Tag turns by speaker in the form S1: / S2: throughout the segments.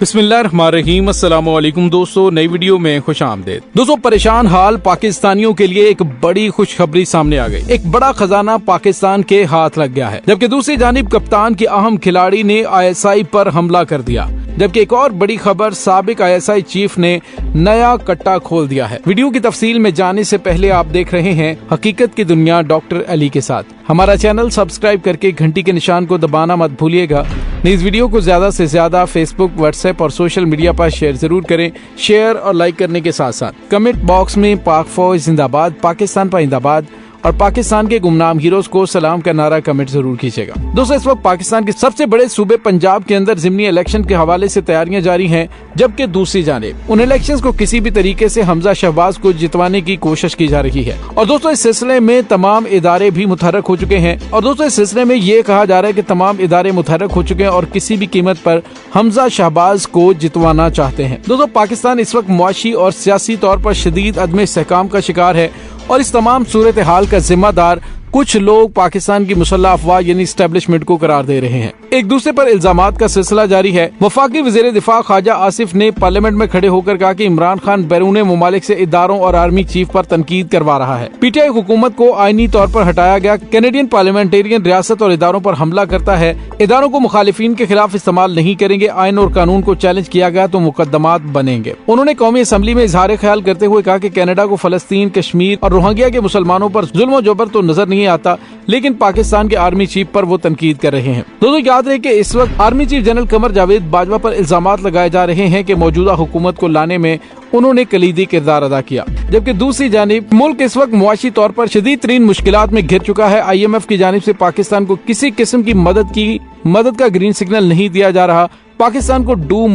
S1: बिस्मिल्लाहिर्रहमानिर्रहीम। अस्सलाम वालेकुम दोस्तों, नई वीडियो में खुश आमदीद। दोस्तों, परेशान हाल पाकिस्तानियों के लिए एक बड़ी खुशखबरी सामने आ गई। एक बड़ा खजाना पाकिस्तान के हाथ लग गया है, जबकि दूसरी जानिब कप्तान के अहम खिलाड़ी ने ISI पर हमला कर दिया। जबकि एक और बड़ी खबर, साबिक ISI चीफ ने नया कट्टा खोल दिया है। वीडियो की तफसील में जाने से पहले आप देख रहे हैं हकीकत की दुनिया डॉक्टर अली के साथ। हमारा चैनल सब्सक्राइब करके घंटी के निशान को दबाना मत भूलिएगा। इस वीडियो को ज्यादा से ज्यादा फेसबुक, व्हाट्सएप और सोशल मीडिया पर शेयर जरूर करें। शेयर और लाइक करने के साथ साथ कमेंट बॉक्स में पाक फौज जिंदाबाद, पाकिस्तान पाइंदाबाद और पाकिस्तान के गुमनाम हीरोज को सलाम का नारा कमेंट जरूर कीजिएगा। दोस्तों, इस वक्त पाकिस्तान के सबसे बड़े सूबे पंजाब के अंदर ज़िमनी इलेक्शन के हवाले से तैयारियां जारी हैं, जबकि दूसरी जानिब उन इलेक्शंस को किसी भी तरीके से हमजा शहबाज को जितवाने की कोशिश की जा रही है। और दोस्तों, इस सिलसिले में तमाम इदारे भी मुतहर्रक हो चुके हैं। और दोस्तों, इस सिलसिले में ये कहा जा रहा है कि तमाम इदारे मुतहर्रक हो चुके हैं और किसी भी कीमत पर हमजा शहबाज को जितवाना चाहते हैं। दोस्तों, पाकिस्तान इस वक्त मुआशी और सियासी तौर पर शदीद अदम इस्तेहकाम का शिकार है और इस तमाम सूरत हाल का जिम्मेदार कुछ लोग पाकिस्तान की मुसल्लह अफवाह यानी एस्टेब्लिशमेंट को करार दे रहे हैं। एक दूसरे पर इल्जामात का सिलसिला जारी है। वफाकी वज़ीर दिफा ख्वाजा आसिफ ने पार्लियामेंट में खड़े होकर कहा कि इमरान खान बैरून मुमालिक से इदारों और आर्मी चीफ पर तनकीद करवा रहा है। PTI हुकूमत को आईनी तौर पर हटाया गया। कैनेडियन पार्लियामेंटेरियन रियासत और इदारों पर हमला करता है। इदारों को मुखालिफिन के खिलाफ इस्तेमाल नहीं करेंगे। आइन और कानून को चैलेंज किया गया तो मुकदमात बनेंगे। उन्होंने कौमी असम्बली में इजहार ख्याल करते हुए कहा कि कनाडा को फलस्तीन, कश्मीर और रोहिंग्या के मुसलमानों पर जुल्म और जबर तो नजर नहीं आता, लेकिन पाकिस्तान के आर्मी चीफ पर वो तनकीद कर रहे हैं। दोस्तों, याद रहे कि इस वक्त army chief general Qamar Javed Bajwa पर इल्जामात लगाए जा रहे हैं कि मौजूदा हुकूमत को लाने में उन्होंने कलीदी किरदार अदा किया। जबकि दूसरी जानिब मुल्क इस वक्त मुआशी तौर पर शदीद तरीन मुश्किलात में घिर चुका है। IMF की जानिब से पाकिस्तान को किसी किस्म की मदद का ग्रीन सिग्नल नहीं दिया जा रहा। पाकिस्तान को डू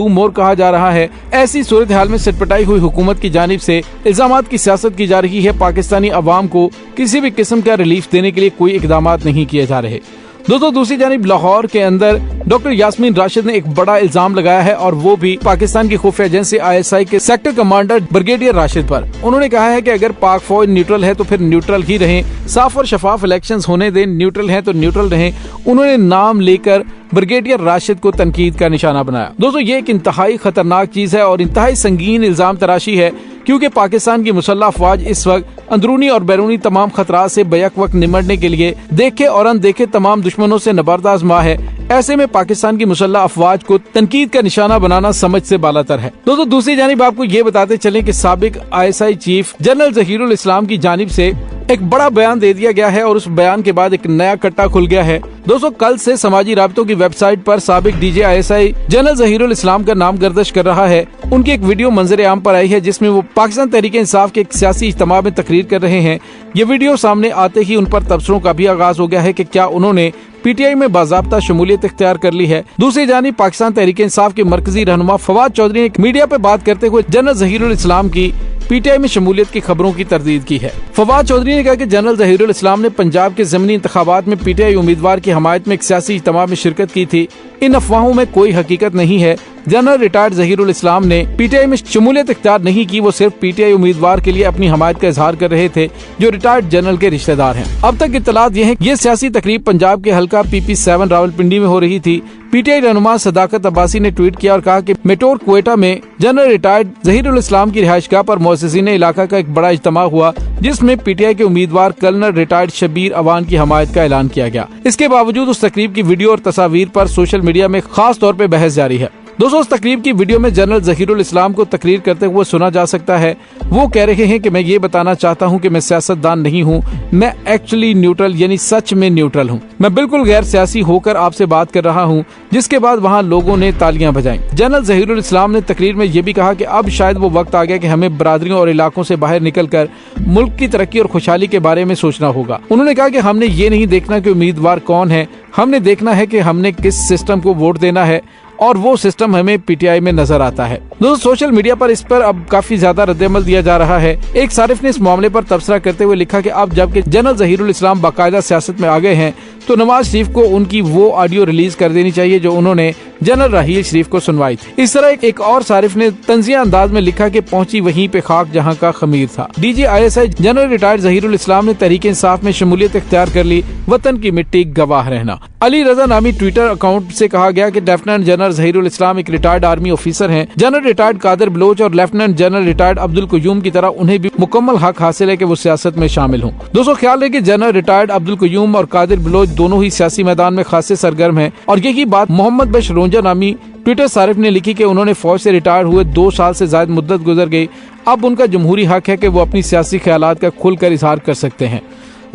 S1: मोर कहा जा रहा है। ऐसी सूरत हाल में सटपटाई हुई हुकूमत की जानिब से इल्जामात की सियासत की जा रही है। पाकिस्तानी अवाम को किसी भी किस्म का रिलीफ देने के लिए कोई इकदामात नहीं किए जा रहे। दोस्तों, दूसरी जानिब लाहौर के अंदर डॉक्टर यास्मीन राशिद ने एक बड़ा इल्जाम लगाया है और वो भी पाकिस्तान की खुफिया एजेंसी ISI के सेक्टर कमांडर ब्रिगेडियर राशिद पर। उन्होंने कहा है कि अगर पाक फौज न्यूट्रल है तो फिर न्यूट्रल ही रहें, साफ और शफाफ इलेक्शंस होने दें, न्यूट्रल हैं तो न्यूट्रल रहें। उन्होंने नाम लेकर ब्रिगेडियर राशिद को तनकीद का निशाना बनाया। दोस्तों, ये एक इंतहाई खतरनाक चीज है और इंतहाई संगीन इल्जाम तराशी है, क्योंकि पाकिस्तान की मुसल्लह अफवाज इस वक्त अंदरूनी और बैरूनी तमाम खतरात से बैक वक्त निमटने के लिए देखे और अनदेखे तमाम दुश्मनों से नबर्दा आज़मा है। ऐसे में पाकिस्तान की मुसल्लह अफवाज को तनकीद का निशाना बनाना समझ से बालातर है। दोस्तों, दूसरी जानिब आपको ये बताते चलें कि साबिक ISI चीफ जनरल जहीरुल इस्लाम की जानिब से एक बड़ा बयान दे दिया गया है और उस बयान के बाद एक नया कट्टा खुल गया है। दोस्तों, कल से समाजी राब्तों की वेबसाइट पर साबिक DJ ISI जनरल जहीरुल इस्लाम का नाम गर्दिश कर रहा है। उनकी एक वीडियो मंजर आम पर आई है जिसमें वो पाकिस्तान तहरीक इंसाफ के एक सियासी इज्तिमा में तकरीर कर रहे हैं। ये वीडियो सामने आते ही उन पर तबसरों का भी आगाज हो गया है कि क्या उन्होंने PTI में बाज़ाब्ता शमूलियत इख्तियार कर ली है। दूसरी जानिब पाकिस्तान तहरीक इंसाफ के मरकजी रहनुमा फवाद चौधरी ने मीडिया पर बात करते हुए जनरल जहीरुल इस्लाम की PTI में शमूलियत की खबरों की तरदीद की है। फवाद चौधरी ने कहा कि जनरल जहीरुल इस्लाम ने पंजाब के ज़मीनी इंतखाबात में PTI उम्मीदवार की हमायत में एक सियासी इज्तिमा में शिरकत की थी। इन अफवाहों में कोई हकीकत नहीं है। जनरल रिटायर्ड जहीरुल इस्लाम ने PTI में शमूलियत इख्तियार नहीं की, वो सिर्फ PTI उम्मीदवार के लिए अपनी हमायत का इजहार कर रहे थे जो रिटायर्ड जनरल के रिश्तेदार हैं। अब तक इत्तलात ये है कि ये सियासी तकरीब पंजाब के हल्का PP7 रावलपिंडी में हो रही थी। PTI रहनुमा सदाकत अब्बासी ने ट्वीट किया और कहा कि मेटोर क्वेटा में जनरल रिटायर्ड जहीरुल इस्लाम की रिहाइशगाह पर मुअज़्ज़िज़ीन इलाका का एक बड़ा इज्तिमा हुआ, जिसमें PTI के उम्मीदवार कर्नल रिटायर्ड शबीर अवान की हमायत का ऐलान किया गया। इसके बावजूद उस तकरीब की वीडियो और तस्वीर पर सोशल मीडिया में खास तौर पर बहस जारी है। दोस्तों, उस तकरीब की वीडियो में जनरल जहीरुल इस्लाम को तकरीर करते हुए सुना जा सकता है। वो कह रहे हैं कि मैं ये बताना चाहता हूँ कि मैं सियासतदान नहीं हूँ, मैं एक्चुअली न्यूट्रल यानी सच में न्यूट्रल हूँ। मैं बिल्कुल गैर सियासी होकर आपसे बात कर रहा हूँ। जिसके बाद वहाँ लोगों ने तालियां बजाई। जनरल जहीरुल इस्लाम ने तकरीर में ये भी कहा कि अब शायद वो वक्त आ गया कि हमें बरादरियों और इलाकों से बाहर निकलकर मुल्क की तरक्की और खुशहाली के बारे में सोचना होगा। उन्होंने कहा कि हमने ये नहीं देखना कि उम्मीदवार कौन है, हमने देखना है कि हमने किस सिस्टम को वोट देना है और वो सिस्टम हमें PTI में नजर आता है। दोस्तों, सोशल मीडिया पर इस पर अब काफी ज्यादा रद्द-ए-अमल दिया जा रहा है। एक सारिफ ने इस मामले पर तबसरा करते हुए लिखा कि अब जबकि जनरल जहीरुल इस्लाम बाकायदा सियासत में आ गए हैं तो नवाज शरीफ को उनकी वो ऑडियो रिलीज कर देनी चाहिए जो उन्होंने जनरल राहील शरीफ को सुनवाई थी। इस तरह एक और सारिफ ने तंजिया अंदाज में लिखा कि पहुंची वहीं पे खाक जहां का खमीर था। DGISI जनरल रिटायर्ड ज़हीरुल इस्लाम ने तहरीक इंसाफ में शमूलियत इख्तियार कर ली, वतन की मिट्टी गवाह रहना। अली रजा नामी ट्विटर अकाउंट से कहा गया कि लेफ्टिनेंट जनरल ज़हीरुल इस्लाम एक रिटायर्ड आर्मी ऑफिसर हैं। जनरल रिटायर्ड कादिर बलोच और lieutenant general retired Abdul Qayyum की तरह उन्हें भी मुकम्मल हक हासिल है कि वो सियासत में शामिल हों। दोस्तों, ख्याल है कि जनरल रिटायर्ड अब्दुल क़य्यूम और कादिर बलोच दोनों ही सियासी मैदान में खासे सरगर्म हैं और यही बात मोहम्मद बश रोंजा नामी ट्विटर सारिफ ने लिखी कि उन्होंने फौज से रिटायर हुए 2 साल से ज्यादा मुद्दत गुजर गई, अब उनका जमहूरी हक है कि वो अपनी सियासी ख्यालात का खुलकर इजहार कर सकते हैं।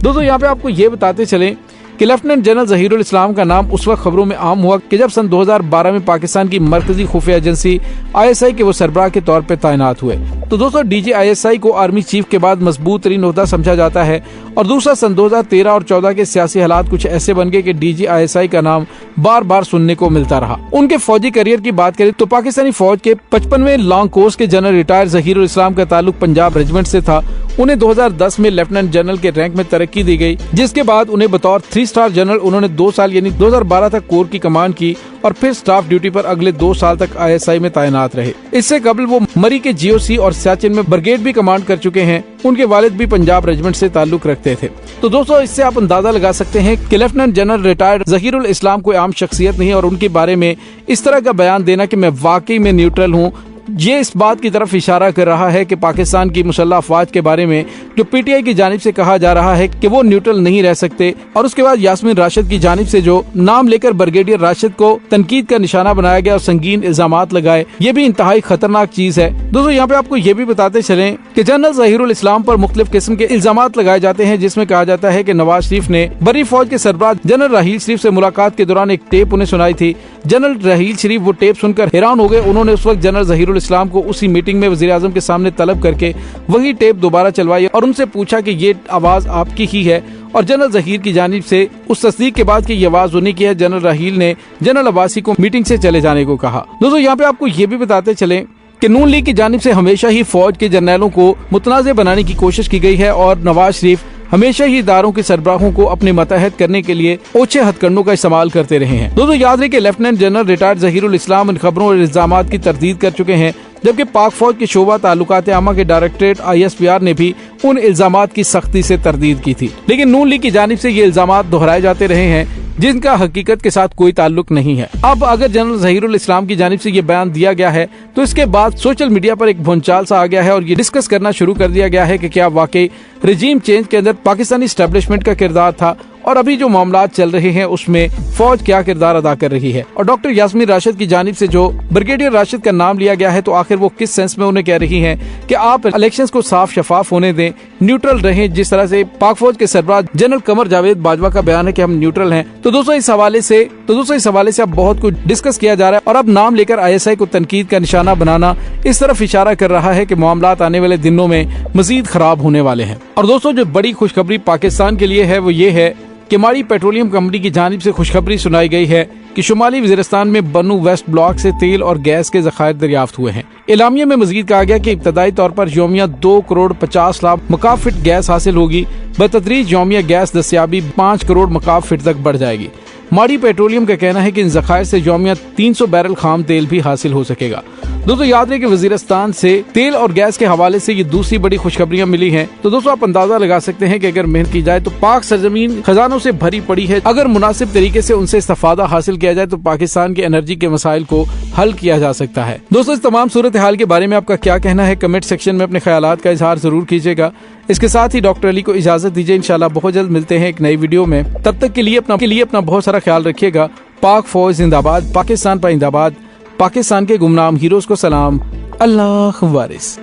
S1: दोस्तों, यहाँ पे आपको ये बताते चलें कि लेफ्टिनेंट जनरल ज़हीरुल इस्लाम का नाम उस वक्त खबरों में आम हुआ कि जब सन 2012 में पाकिस्तान की मरकजी खुफिया एजेंसी ISI के वो सरबराह के तौर पर तैनात हुए। तो दोस्तों, DGISI को आर्मी चीफ के बाद मजबूत तरीन ओहदा समझा जाता है और दूसरा सन 2013 और 14 के सियासी हालात कुछ ऐसे बन गए कि DGISI का नाम बार बार सुनने को मिलता रहा। उनके फौजी करियर की बात करें तो पाकिस्तानी फौज के 55वें लॉन्ग कोर्स के जनरल रिटायर्ड ज़हीरुल इस्लाम का ताल्लुक पंजाब रेजिमेंट से था। उन्हें 2010 में लेफ्टिनेंट जनरल के रैंक में तरक्की दी गई, जिसके बाद उन्हें बतौर 3 स्टार जनरल उन्होंने 2 साल यानी 2012 तक कोर की कमान की और फिर स्टाफ ड्यूटी पर अगले 2 साल तक ISI में तैनात रहे। इससे कबल वो मरी के GOC और सियाचिन में ब्रिगेड भी कमांड कर चुके हैं। उनके वालिद भी पंजाब रेजिमेंट से ताल्लुक रखते थे। तो दोस्तों, इससे आप अंदाजा लगा सकते हैं कि लेफ्टिनेंट जनरल रिटायर्ड ज़हीरुल इस्लाम कोई आम शख्सियत नहीं और उनके बारे में इस तरह का बयान देना कि मैं वाकई में न्यूट्रल हूँ, ये इस बात की तरफ इशारा कर रहा है कि पाकिस्तान की मुसल्लह अफवाज के बारे में जो PTI की जानिब से कहा जा रहा है कि वो न्यूट्रल नहीं रह सकते, और उसके बाद यास्मीन राशिद की जानिब से जो नाम लेकर ब्रिगेडियर राशिद को तनकीद का निशाना बनाया गया और संगीन इल्जामात लगाए, ये भी इंतहाई खतरनाक चीज है। दोस्तों, यहाँ पे आपको ये भी बताते चलें कि जनरल ज़हीरुल इस्लाम पर मुख्तलिफ किस्म के इल्जामात लगाए जाते हैं, जिसमें कहा जाता है कि नवाज शरीफ ने बरी फौज के सरबराह जनरल राहील शरीफ से मुलाकात के दौरान एक टेप उन्हें सुनाई थी। जनरल राहील शरीफ वो टेप सुनकर हैरान हो गए। उन्होंने उस वक्त जनरल ज़हीरुल इस्लाम को उसी मीटिंग में वज़ीर आज़म के सामने तलब करके वही टेप दोबारा चलवाई और उनसे पूछा कि ये आवाज आपकी ही है, और जनरल ज़हीर की जानिब से उस तस्दीक के बाद कि ये आवाज उन्हीं की है, जनरल राहील ने जनरल अब्बासी को मीटिंग से चले जाने को कहा। दोस्तों, यहाँ पे आपको ये भी बताते चलें कि नून लीग की जानिब से हमेशा ही फौज के जर्नैलों को मुतनाज़ बनाने की कोशिश की गई है और नवाज शरीफ हमेशा ही इदारों के सरबराहों को अपने मतहत करने के लिए ओछे हथकंडों का इस्तेमाल करते रहे हैं। दोस्तों, याद रहे कि लेफ्टिनेंट जनरल रिटायर्ड ज़हीरुल इस्लाम इन खबरों और इल्जामात की तरदीद कर चुके हैं, जबकि पाक फौज के शोबा ताल्लुकात आमा के डायरेक्टरेट ISPR ने भी उन इल्जामात की सख्ती से तरदीद की थी। लेकिन नून लीग की जानिब से ये इल्जामात दोहराए जाते रहे हैं जिनका हकीकत के साथ कोई ताल्लुक नहीं है। अब अगर जनरल ज़हीरुल इस्लाम की जानिब से ये बयान दिया गया है तो इसके बाद सोशल मीडिया पर एक भूचाल सा आ गया है और ये डिस्कस करना शुरू कर दिया गया है कि क्या वाकई रजीम चेंज के अंदर पाकिस्तानी एस्टेब्लिशमेंट का किरदार था और अभी जो मामलात चल रहे हैं उसमें फौज क्या किरदार अदा कर रही है। और डॉक्टर यास्मीन राशिद की जानिब से जो ब्रिगेडियर राशिद का नाम लिया गया है, तो आखिर वो किस सेंस में उन्हें कह रही हैं कि आप इलेक्शंस को साफ शफाफ होने दें, न्यूट्रल रहें, जिस तरह से पाक फौज के सरबराह जनरल कमर जावेद बाजवा का बयान है कि हम न्यूट्रल हैं। तो दोस्तों, इस हवाले से अब बहुत कुछ डिस्कस किया जा रहा है और अब नाम लेकर ISI को तनकीद का निशाना बनाना इस तरफ इशारा कर रहा है कि मामलात आने वाले दिनों में मजीद खराब होने वाले हैं। और दोस्तों, जो बड़ी खुशखबरी पाकिस्तान के लिए है वो ये है कि माड़ी पेट्रोलियम कंपनी की जानिब से खुशखबरी सुनाई गई है कि शुमाली वज़ीरिस्तान में बनू वेस्ट ब्लॉक से तेल और गैस के ज़खायर दरियाफ्त हुए हैं। एलामिया में मज़ीद कहा गया कि इब्तदाई तौर पर यौमिया 2 करोड़ 50 लाख मकाब फीट गैस हासिल होगी, बतदरीज यौमिया गैस दस्तियाबी 5 करोड़ मकाब फीट तक बढ़ जाएगी। माड़ी पेट्रोलियम का कहना है कि इन ज़खायर से यौमिया 300 बैरल खाम तेल भी हासिल हो सकेगा। दोस्तों, याद रहे कि वज़ीरिस्तान से तेल और गैस के हवाले से ये दूसरी बड़ी खुशखबरियां मिली हैं। तो दोस्तों, आप अंदाजा लगा सकते हैं कि अगर मेहनत की जाए तो पाक सरजमीन खजानों से भरी पड़ी है। अगर मुनासिब तरीके से उनसे इस्तिफादा हासिल किया जाए तो पाकिस्तान के एनर्जी के मसाइल को हल किया जा सकता है। दोस्तों, इस तमाम सूरत हाल के बारे में आपका क्या कहना है, कमेंट सेक्शन में अपने ख्यालात का इजहार जरूर कीजिएगा। इसके साथ ही डॉक्टर अली को इजाजत दीजिए। इंशाल्लाह बहुत जल्द मिलते हैं एक नई वीडियो में। तब तक के लिए अपना बहुत सारा ख्याल रखिएगा। पाक फौज जिंदाबाद, पाकिस्तान पाइंदाबाद, पाकिस्तान के गुमनाम हीरोज को सलाम। अल्लाह वारिस।